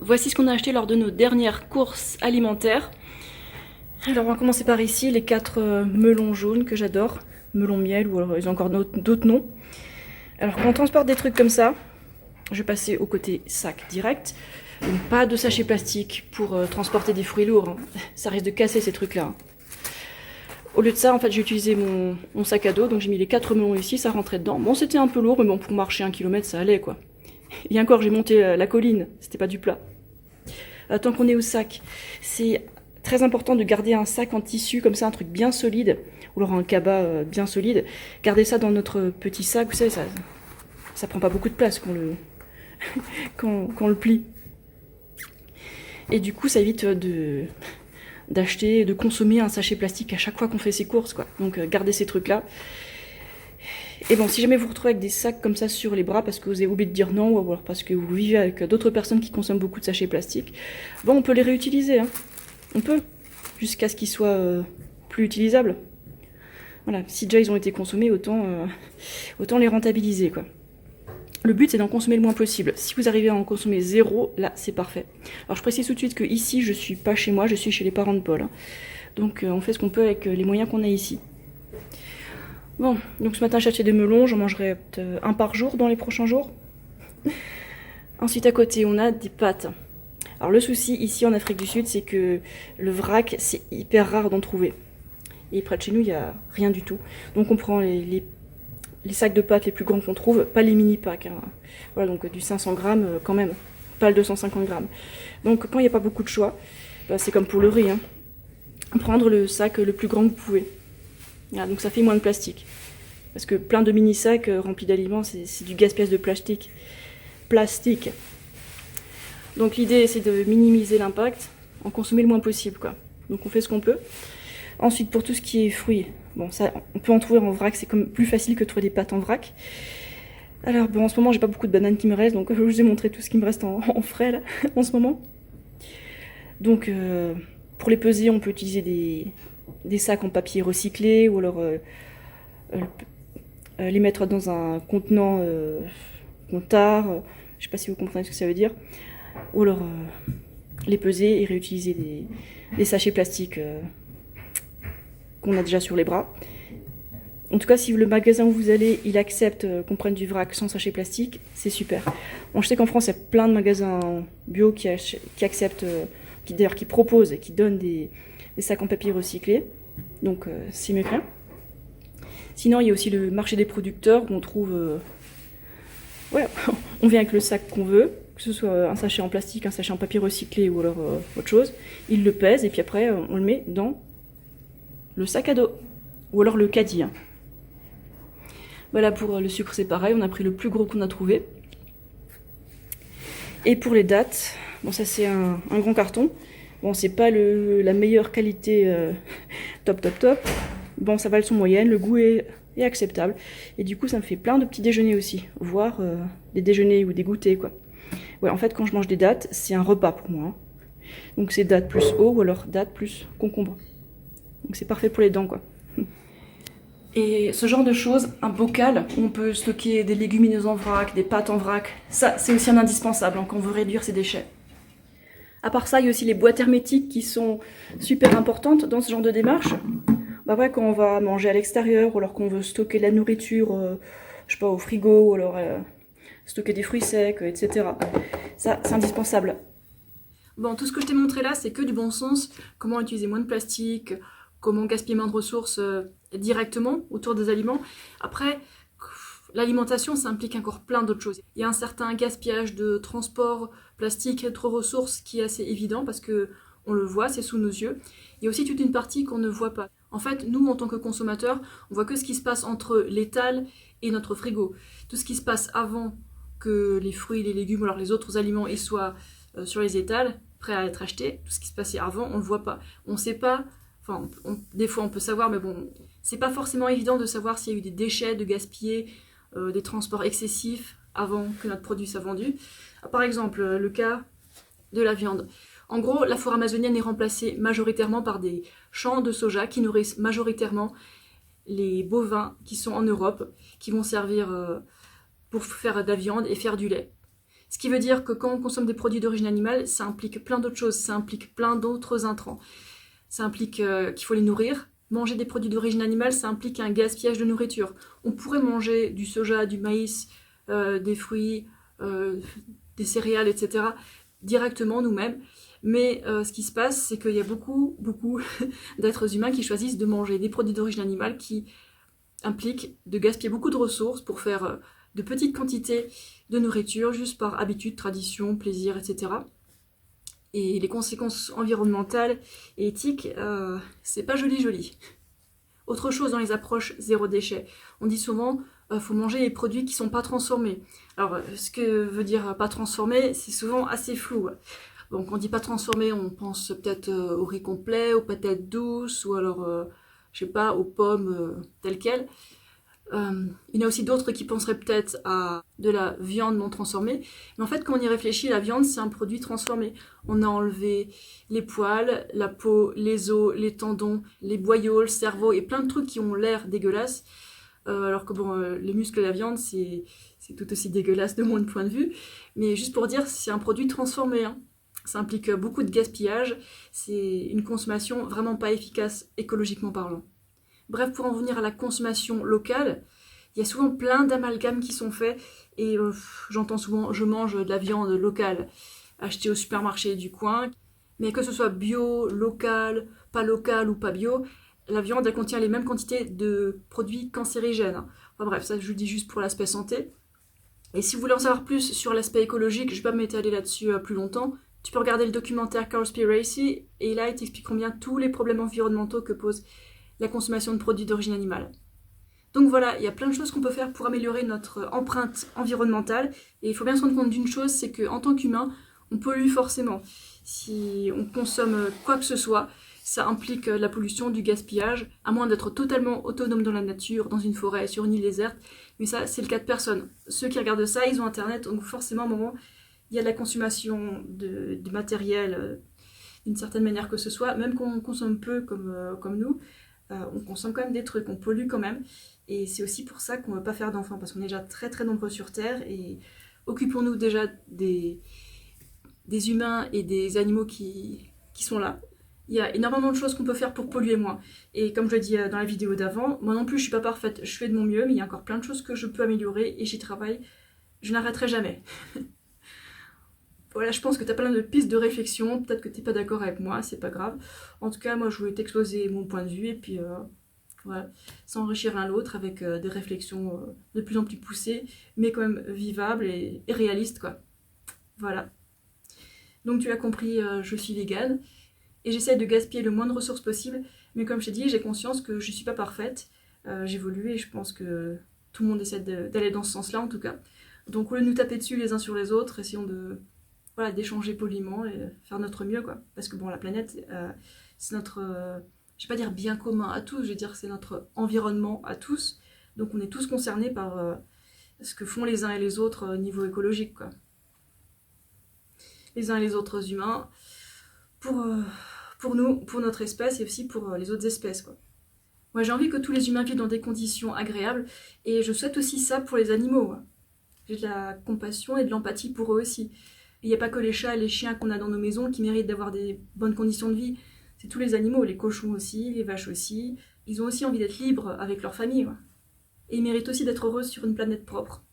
Voici ce qu'on a acheté lors de nos dernières courses alimentaires. Alors on va commencer par ici, les 4 melons jaunes que j'adore. Melon miel, ou alors ils ont encore d'autres noms. Alors quand on transporte des trucs comme ça, je vais passer au côté sac direct. Donc pas de sachet plastique pour transporter des fruits lourds. Ça risque de casser ces trucs-là. Au lieu de ça, en fait, j'ai utilisé mon sac à dos. Donc j'ai mis les 4 melons ici, ça rentrait dedans. Bon, c'était un peu lourd, mais bon, pour marcher 1 kilomètre, ça allait, quoi. Et encore, j'ai monté la colline, c'était pas du plat. Tant qu'on est au sac, c'est très important de garder un sac en tissu, comme ça, un truc bien solide, ou alors un cabas bien solide. Garder ça dans notre petit sac, vous savez, ça prend pas beaucoup de place quand on le plie. Et du coup, ça évite d'acheter, de consommer un sachet plastique à chaque fois qu'on fait ses courses, quoi. Donc gardez ces trucs-là. Et bon, si jamais vous vous retrouvez avec des sacs comme ça sur les bras parce que vous avez oublié de dire non, ou alors parce que vous vivez avec d'autres personnes qui consomment beaucoup de sachets plastiques, bon, on peut les réutiliser, hein. On peut, jusqu'à ce qu'ils soient plus utilisables. Voilà, si déjà ils ont été consommés, autant les rentabiliser, quoi. Le but, c'est d'en consommer le moins possible. Si vous arrivez à en consommer 0, là, c'est parfait. Alors, je précise tout de suite que ici, je suis pas chez moi, je suis chez les parents de Paul, hein. Donc, on fait ce qu'on peut avec les moyens qu'on a ici. Bon, donc ce matin, j'ai acheté des melons, j'en mangerai peut-être 1 par jour dans les prochains jours. Ensuite, à côté, on a des pâtes. Alors, le souci, ici, en Afrique du Sud, c'est que le vrac, c'est hyper rare d'en trouver. Et près de chez nous, il n'y a rien du tout. Donc, on prend les sacs de pâtes les plus grands qu'on trouve, pas les mini packs, hein. Voilà, donc du 500 grammes quand même, pas le 250 grammes. Donc quand il n'y a pas beaucoup de choix, bah, c'est comme pour le riz, hein. Prendre le sac le plus grand que vous pouvez. Voilà, donc ça fait moins de plastique. Parce que plein de mini sacs remplis d'aliments, c'est du gaspillage de plastique. Donc l'idée, c'est de minimiser l'impact, en consommer le moins possible, quoi. Donc on fait ce qu'on peut. Ensuite, pour tout ce qui est fruits, bon, ça, on peut en trouver en vrac, c'est comme plus facile que de trouver des pâtes en vrac. Alors, bon, en ce moment, j'ai pas beaucoup de bananes qui me restent, donc je vous ai montré tout ce qui me reste en frais, là, en ce moment. Donc, pour les peser, on peut utiliser des sacs en papier recyclé, ou alors les mettre dans un contenant comptard, je sais pas si vous comprenez ce que ça veut dire, ou alors les peser et réutiliser des sachets plastiques qu'on a déjà sur les bras. En tout cas, si le magasin où vous allez, il accepte qu'on prenne du vrac sans sachet plastique, c'est super. Bon, je sais qu'en France, il y a plein de magasins bio qui acceptent, qui proposent et qui donnent des sacs en papier recyclés. Donc, c'est mieux que rien. Sinon, il y a aussi le marché des producteurs où on trouve... ouais, on vient avec le sac qu'on veut, que ce soit un sachet en plastique, un sachet en papier recyclé ou alors autre chose. Ils le pèsent et puis après, on le met dans le sac à dos, ou alors le caddie, hein. Voilà, pour le sucre c'est pareil, on a pris le plus gros qu'on a trouvé. Et pour les dattes, bon ça c'est un grand carton. Bon c'est pas la meilleure qualité top. Bon ça va le son moyenne, le goût est acceptable. Et du coup ça me fait plein de petits déjeuners aussi, voire des déjeuners ou des goûters, quoi. Ouais, en fait quand je mange des dattes, c'est un repas pour moi, hein. Donc c'est dattes plus eau ou alors dattes plus concombre. Donc c'est parfait pour les dents, quoi. Et ce genre de choses, un bocal où on peut stocker des légumineuses en vrac, des pâtes en vrac, ça c'est aussi un indispensable, hein, quand on veut réduire ses déchets. À part ça, il y a aussi les boîtes hermétiques qui sont super importantes dans ce genre de démarche. Bah ouais, quand on va manger à l'extérieur, ou alors qu'on veut stocker de la nourriture, je sais pas, au frigo, ou alors stocker des fruits secs, etc. Ça, c'est indispensable. Bon, tout ce que je t'ai montré là, c'est que du bon sens. Comment utiliser moins de plastique, comment gaspiller moins de ressources directement autour des aliments. Après, l'alimentation, ça implique encore plein d'autres choses. Il y a un certain gaspillage de transport, plastique, d'autres ressources qui est assez évident parce que on le voit, c'est sous nos yeux. Il y a aussi toute une partie qu'on ne voit pas. En fait, nous, en tant que consommateurs, on voit que ce qui se passe entre l'étal et notre frigo. Tout ce qui se passe avant que les fruits, les légumes ou alors les autres aliments y soient sur les étals, prêts à être achetés, tout ce qui se passait avant, on ne le voit pas. On ne sait pas, enfin, des fois on peut savoir, mais bon, c'est pas forcément évident de savoir s'il y a eu des déchets, de gaspiller, des transports excessifs avant que notre produit soit vendu. Par exemple, le cas de la viande. En gros, la forêt amazonienne est remplacée majoritairement par des champs de soja qui nourrissent majoritairement les bovins qui sont en Europe, qui vont servir pour faire de la viande et faire du lait. Ce qui veut dire que quand on consomme des produits d'origine animale, ça implique plein d'autres choses, ça implique plein d'autres intrants. Ça implique qu'il faut les nourrir. Manger des produits d'origine animale, ça implique un gaspillage de nourriture. On pourrait manger du soja, du maïs, des fruits, des céréales, etc. directement nous-mêmes. Mais ce qui se passe, c'est qu'il y a beaucoup d'êtres humains qui choisissent de manger des produits d'origine animale qui impliquent de gaspiller beaucoup de ressources pour faire de petites quantités de nourriture, juste par habitude, tradition, plaisir, etc. Et les conséquences environnementales et éthiques, c'est pas joli. Autre chose dans les approches zéro déchet, on dit souvent faut manger les produits qui sont pas transformés. Alors ce que veut dire pas transformé, c'est souvent assez flou. Donc quand on dit pas transformé, on pense peut-être au riz complet, aux patates douces, ou alors, je sais pas, aux pommes telles quelles. Il y en a aussi d'autres qui penseraient peut-être à de la viande non transformée. Mais en fait, quand on y réfléchit, la viande, c'est un produit transformé. On a enlevé les poils, la peau, les os, les tendons, les boyaux, le cerveau, et plein de trucs qui ont l'air dégueulasses. Alors que bon, les muscles et la viande, c'est tout aussi dégueulasse de mon point de vue. Mais juste pour dire, c'est un produit transformé, hein. Ça implique beaucoup de gaspillage. C'est une consommation vraiment pas efficace écologiquement parlant. Bref, pour en venir à la consommation locale, il y a souvent plein d'amalgames qui sont faits et j'entends souvent je mange de la viande locale achetée au supermarché du coin, mais que ce soit bio, local ou pas bio, la viande elle contient les mêmes quantités de produits cancérigènes. Enfin bref, ça je le dis juste pour l'aspect santé. Et si vous voulez en savoir plus sur l'aspect écologique, je vais pas m'étaler là-dessus plus longtemps. Tu peux regarder le documentaire Cowspiracy et là il t'explique combien tous les problèmes environnementaux que pose la consommation de produits d'origine animale. Donc voilà, il y a plein de choses qu'on peut faire pour améliorer notre empreinte environnementale. Et il faut bien se rendre compte d'une chose, c'est qu'en tant qu'humain, on pollue forcément. Si on consomme quoi que ce soit, ça implique la pollution, du gaspillage, à moins d'être totalement autonome dans la nature, dans une forêt, sur une île déserte. Mais ça, c'est le cas de personne. Ceux qui regardent ça, ils ont Internet, donc forcément, à un moment, il y a de la consommation de matériel, d'une certaine manière que ce soit, même qu'on consomme peu comme nous. On consomme quand même des trucs, on pollue quand même. Et c'est aussi pour ça qu'on ne veut pas faire d'enfants, parce qu'on est déjà très nombreux sur Terre. Et occupons-nous déjà des humains et des animaux qui sont là. Il y a énormément de choses qu'on peut faire pour polluer moins. Et comme je le dis dans la vidéo d'avant, moi non plus je suis pas parfaite, je fais de mon mieux, mais il y a encore plein de choses que je peux améliorer et j'y travaille. Je n'arrêterai jamais. Voilà, je pense que tu as plein de pistes de réflexion, peut-être que tu n'es pas d'accord avec moi, c'est pas grave. En tout cas, moi je voulais t'exposer mon point de vue et puis voilà, s'enrichir l'un l'autre avec des réflexions de plus en plus poussées, mais quand même vivables et réalistes, quoi. Voilà. Donc tu l'as compris, je suis végane et j'essaie de gaspiller le moins de ressources possible, mais comme je t'ai dit, j'ai conscience que je suis pas parfaite, j'évolue et je pense que tout le monde essaie d'aller dans ce sens-là en tout cas. Donc au lieu de nous taper dessus les uns sur les autres, essayons voilà, d'échanger poliment et faire notre mieux, quoi. Parce que bon, la planète, c'est notre, je vais pas dire bien commun à tous, je vais dire c'est notre environnement à tous. Donc on est tous concernés par ce que font les uns et les autres au niveau écologique, quoi. Les uns et les autres humains, pour nous, pour notre espèce et aussi pour les autres espèces, quoi. Moi j'ai envie que tous les humains vivent dans des conditions agréables et je souhaite aussi ça pour les animaux, hein. J'ai de la compassion et de l'empathie pour eux aussi. Il n'y a pas que les chats et les chiens qu'on a dans nos maisons qui méritent d'avoir des bonnes conditions de vie. C'est tous les animaux, les cochons aussi, les vaches aussi. Ils ont aussi envie d'être libres avec leur famille. Ouais. Et ils méritent aussi d'être heureux sur une planète propre.